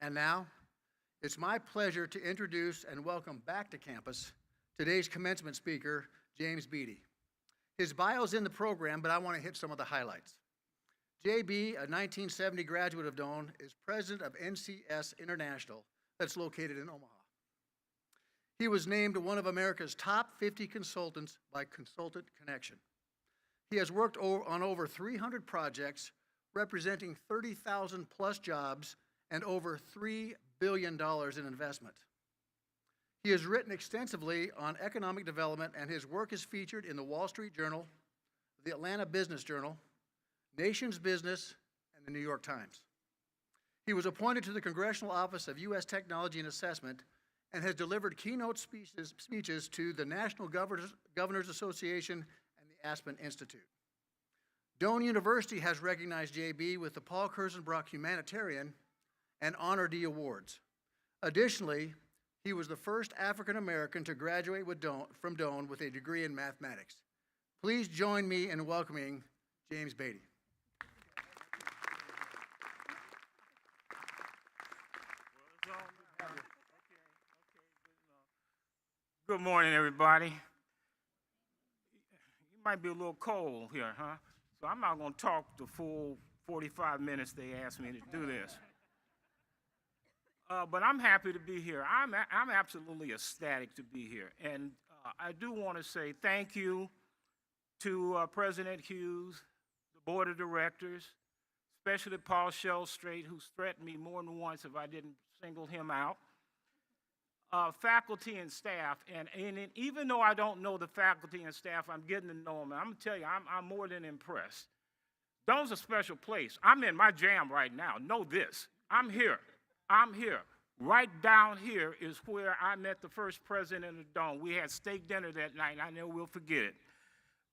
And now, it's my pleasure to introduce and welcome back to campus today's commencement speaker, James Beatty. His bio is in the program, but I want to hit some of the highlights. JB, a 1970 graduate of Doane, is president of NCS International that's located in Omaha. He was named one of America's top 50 consultants by Consultant Connection. He has worked on over 300 projects, representing 30,000 plus jobs and over $3 billion in investment. He has written extensively on economic development, and his work is featured in the Wall Street Journal, the Atlanta Business Journal, Nation's Business, and the New York Times. He was appointed to the Congressional Office of U.S. Technology and Assessment and has delivered keynote speeches to the National Governors Association and the Aspen Institute. Doane University has recognized JB with the Paul Kurzenbrock Humanitarian and Honor D Awards. Additionally, he was the first African American to graduate from Doane with a degree in mathematics. Please join me in welcoming James Beatty. Good morning, everybody. You might be a little cold here, huh? So I'm not going to talk the full 45 minutes they asked me to do this. But I'm happy to be here. I'm absolutely ecstatic to be here. And I do want to say thank you to President Hughes, the board of directors, especially Paul Shellstraight, who's threatened me more than once if I didn't single him out. Faculty and staff, and even though I don't know the faculty and staff, I'm getting to know them. And I'm going to tell you, I'm more than impressed. Doane's a special place. I'm in my jam right now. Know this. I'm here. Right down here is where I met the first president of Doane. We had steak dinner that night, and I never will forget it.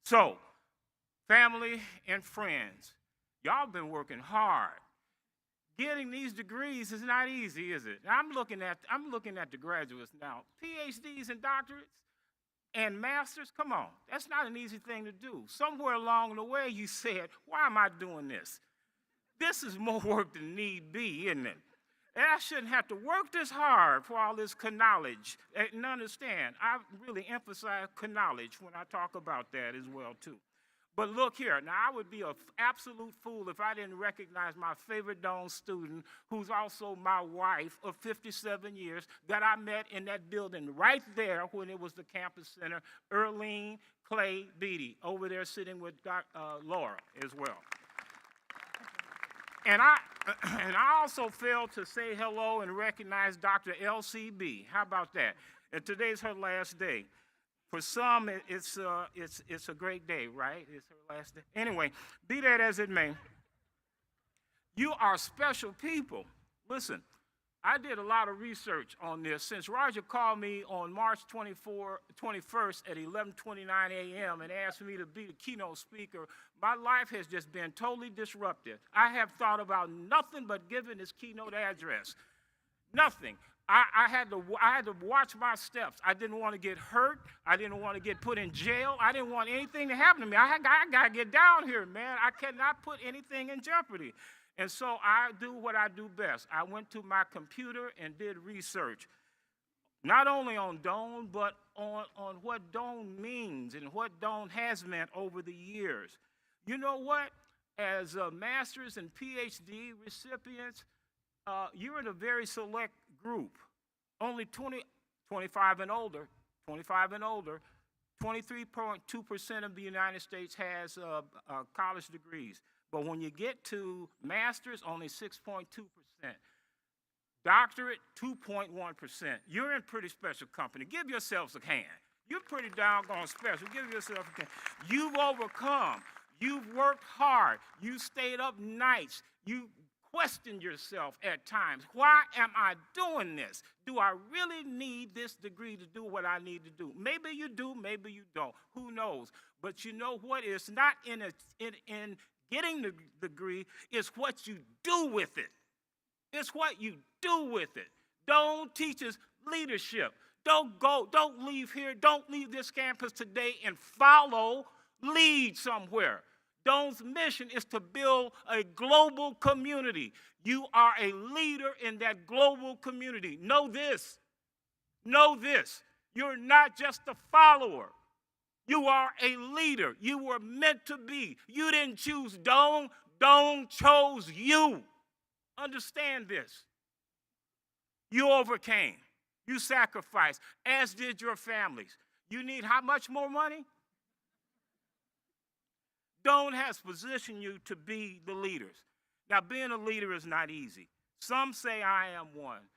So, family and friends, y'all been working hard. Getting these degrees is not easy, is it? I'm looking at the graduates now. PhDs and doctorates and masters, come on. That's not an easy thing to do. Somewhere along the way you said, why am I doing this? This is more work than need be, isn't it? And I shouldn't have to work this hard for all this knowledge. And understand, I really emphasize knowledge when I talk about that as well, too. But look here, now I would be an absolute fool if I didn't recognize my favorite Doane student, who's also my wife of 57 years, that I met in that building right there when it was the campus center, Earlene Clay Beatty, over there sitting with Laura as well. And I also failed to say hello and recognize Dr. LCB. How about that? And today's her last day. For some, it's a great day, right? It's her last day. Anyway, be that as it may, you are special people. Listen, I did a lot of research on this. Since Roger called me on March 21st at 11:29 a.m. and asked me to be the keynote speaker, my life has just been totally disrupted. I have thought about nothing but giving this keynote address. Nothing. I had to watch my steps. I didn't want to get hurt. I didn't want to get put in jail. I didn't want anything to happen to me. I got to get down here, man. I cannot put anything in jeopardy. And so I do what I do best. I went to my computer and did research, not only on Doane, but on what Doane means and what Doane has meant over the years. You know what? As master's and PhD recipients, you're in a very select group. Only 25 and older, 23.2% of the United States has college degrees. But when you get to master's, only 6.2%. Doctorate, 2.1%. You're in pretty special company. Give yourselves a hand. You're pretty doggone special. Give yourself a hand. You've overcome. You've worked hard. You stayed up nights. You questioned yourself at times. Why am I doing this? Do I really need this degree to do what I need to do? Maybe you do, maybe you don't. Who knows? But you know what? It's not in getting the degree, it's what you do with it. It's what you do with it. Doane teaches leadership. Don't leave here, don't leave this campus today and lead somewhere. Doane's mission is to build a global community. You are a leader in that global community. Know this. Know this. You're not just a follower. You are a leader. You were meant to be. You didn't choose Doane. Doane chose you. Understand this. You overcame. You sacrificed, as did your families. You need how much more money? Doane has positioned you to be the leaders. Now, being a leader is not easy. Some say I am one.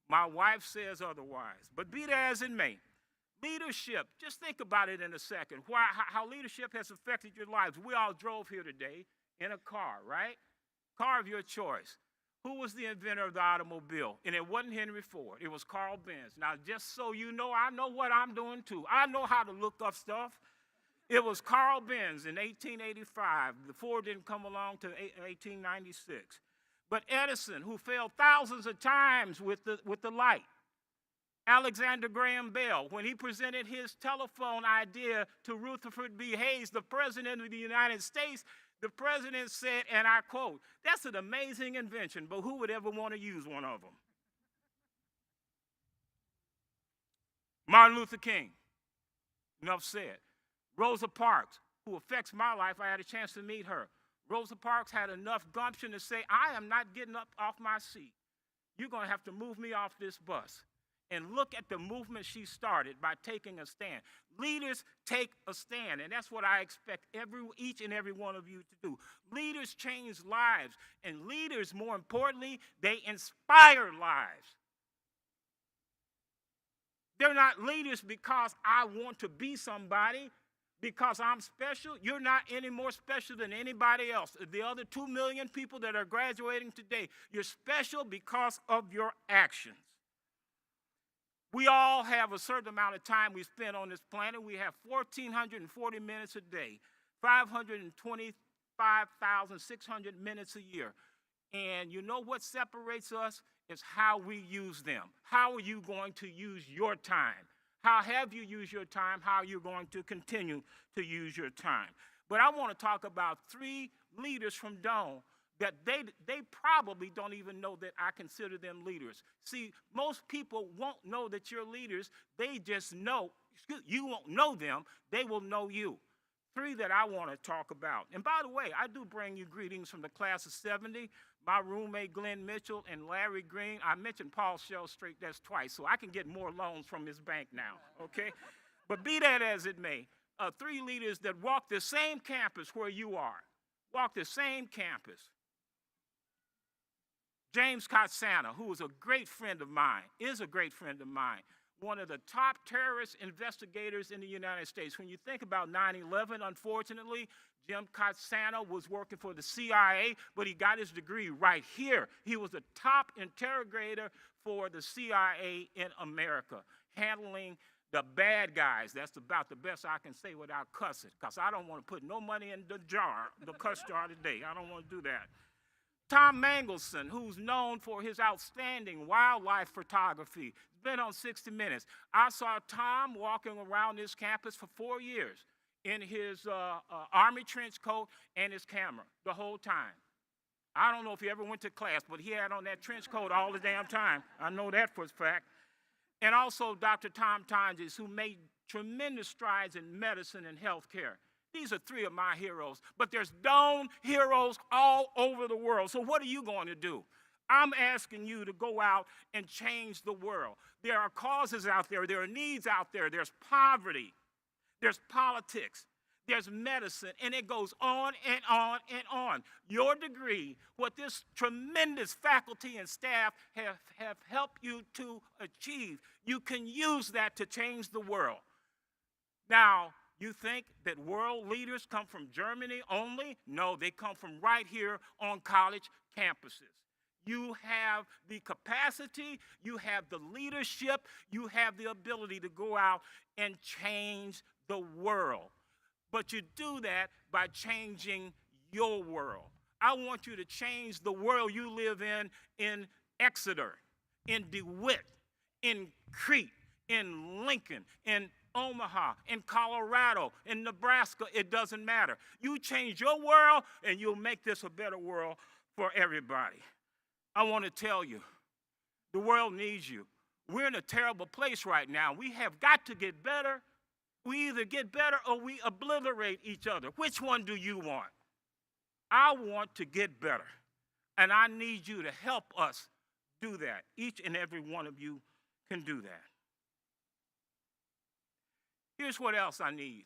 My wife says otherwise. But be that as it may, leadership, just think about it in a second. How leadership has affected your lives. We all drove here today in a car, right? Car of your choice. Who was the inventor of the automobile? And it wasn't Henry Ford. It was Carl Benz. Now, just so you know, I know what I'm doing too. I know how to look up stuff. It was Carl Benz in 1885. The Ford didn't come along till 1896. But Edison, who failed thousands of times with the light. Alexander Graham Bell, when he presented his telephone idea to Rutherford B. Hayes, the President of the United States, the President said, and I quote, "That's an amazing invention, but who would ever want to use one of them?" Martin Luther King, enough said. Rosa Parks, who affects my life, I had a chance to meet her. Rosa Parks had enough gumption to say, I am not getting up off my seat. You're going to have to move me off this bus. And look at the movement she started by taking a stand. Leaders take a stand, and that's what I expect each and every one of you to do. Leaders change lives, and leaders, more importantly, they inspire lives. They're not leaders because I want to be somebody, because I'm special. You're not any more special than anybody else. The other 2 million people that are graduating today, you're special because of your actions. We all have a certain amount of time we spend on this planet. We have 1,440 minutes a day, 525,600 minutes a year. And you know what separates us? Is how we use them. How are you going to use your time? How have you used your time? How are you going to continue to use your time? But I want to talk about 3 leaders from Doane that they probably don't even know that I consider them leaders. See, most people won't know that you're leaders. They just know, you won't know them, they will know you. 3 that I want to talk about. And by the way, I do bring you greetings from the class of 70. My roommate, Glenn Mitchell, and Larry Green. I mentioned Paul Shellstreet, that's twice, so I can get more loans from his bank now, okay? But be that as it may, 3 leaders that walk the same campus where you are. Walk the same campus. James Katsana, who is a great friend of mine, one of the top terrorist investigators in the United States. When you think about 9/11, unfortunately, Jim Katsana was working for the CIA, but he got his degree right here. He was the top interrogator for the CIA in America, handling the bad guys. That's about the best I can say without cussing, because I don't want to put no money in the jar, the cuss jar today. I don't want to do that. Tom Mangelson, who's known for his outstanding wildlife photography, been on 60 Minutes. I saw Tom walking around this campus for 4 years in his Army trench coat and his camera the whole time. I don't know if he ever went to class, but he had on that trench coat all the damn time. I know that for a fact. And also Dr. Tom Tonges, who made tremendous strides in medicine and health care. These are 3 of my heroes, but there's Doane heroes all over the world. So what are you going to do? I'm asking you to go out and change the world. There are causes out there. There are needs out there. There's poverty. There's politics. There's medicine. And it goes on and on and on. Your degree, what this tremendous faculty and staff have helped you to achieve, you can use that to change the world. Now, you think that world leaders come from Germany only? No, they come from right here on college campuses. You have the capacity, you have the leadership, you have the ability to go out and change the world. But you do that by changing your world. I want you to change the world you live in Exeter, in DeWitt, in Crete, in Lincoln, in Omaha, in Colorado, in Nebraska, it doesn't matter. You change your world and you'll make this a better world for everybody. I want to tell you, the world needs you. We're in a terrible place right now. We have got to get better. We either get better or we obliterate each other. Which one do you want? I want to get better. And I need you to help us do that. Each and every one of you can do that. Here's what else I need.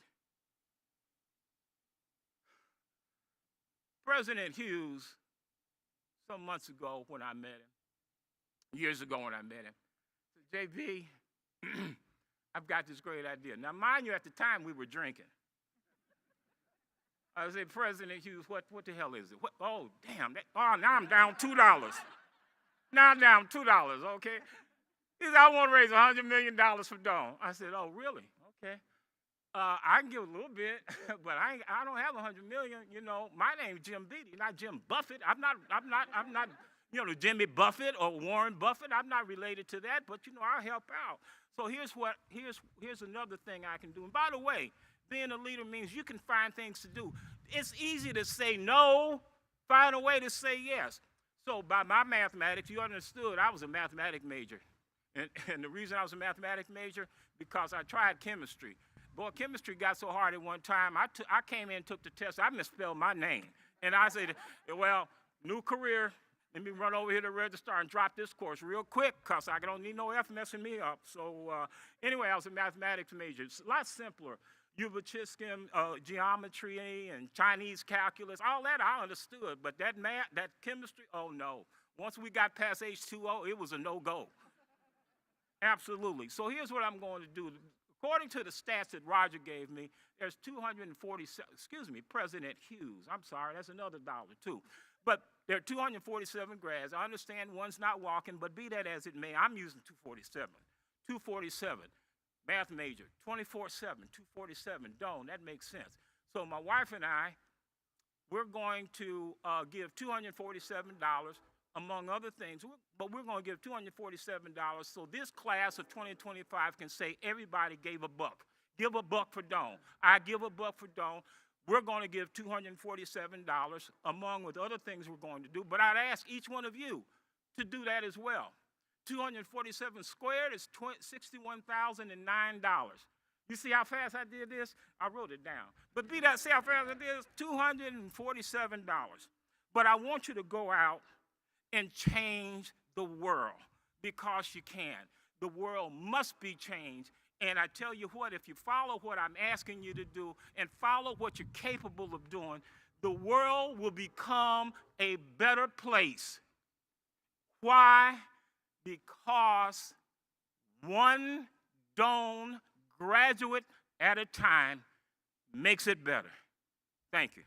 President Hughes, some months ago when I met him, years ago when I met him, said, JB, I've got this great idea. Now, mind you, at the time we were drinking. I said, President Hughes, what the hell is it? Oh, damn. Now I'm down $2. Now I'm down $2, okay? He said, I want to raise $100 million for Doane. I said, oh, really? Okay. I can give a little bit, but I don't have $100 million. You know, my name's Jim Beatty, not Jim Buffett. I'm not, you know, Jimmy Buffett or Warren Buffett. I'm not related to that, but, you know, I'll help out. So here's another thing I can do. And by the way, being a leader means you can find things to do. It's easy to say no, find a way to say yes. So by my mathematics, you understood I was a mathematics major. And the reason I was a mathematics major, because I tried chemistry. Boy, chemistry got so hard at one time, I came in and took the test. I misspelled my name. And I said, well, new career. Let me run over here to the registrar and drop this course real quick because I don't need no F messing me up. So anyway, I was a mathematics major. It's a lot simpler. Yuvachinsky, geometry and Chinese calculus, all that I understood. But that math, that chemistry, oh no. Once we got past H2O, it was a no-go. Absolutely. So here's what I'm going to do. According to the stats that Roger gave me, there's 247, President Hughes. I'm sorry, that's another dollar too. But there are 247 grads. I understand one's not walking, but be that as it may, I'm using 247. 247, math major, 24/7, 247, Doane, that makes sense. So my wife and I, we're going to give $247, among other things, but we're going to give $247 so this class of 2025 can say everybody gave a buck. Give a buck for Doane. I give a buck for Doane. We're going to give $247 among with other things we're going to do, but I'd ask each one of you to do that as well. 247 squared is $61,009. You see how fast I did this? I wrote it down. But see how fast I did this? $247. But I want you to go out and change the world because you can. The world must be changed. And I tell you what, if you follow what I'm asking you to do and follow what you're capable of doing, the world will become a better place. Why? Because one Doane graduate at a time makes it better. Thank you.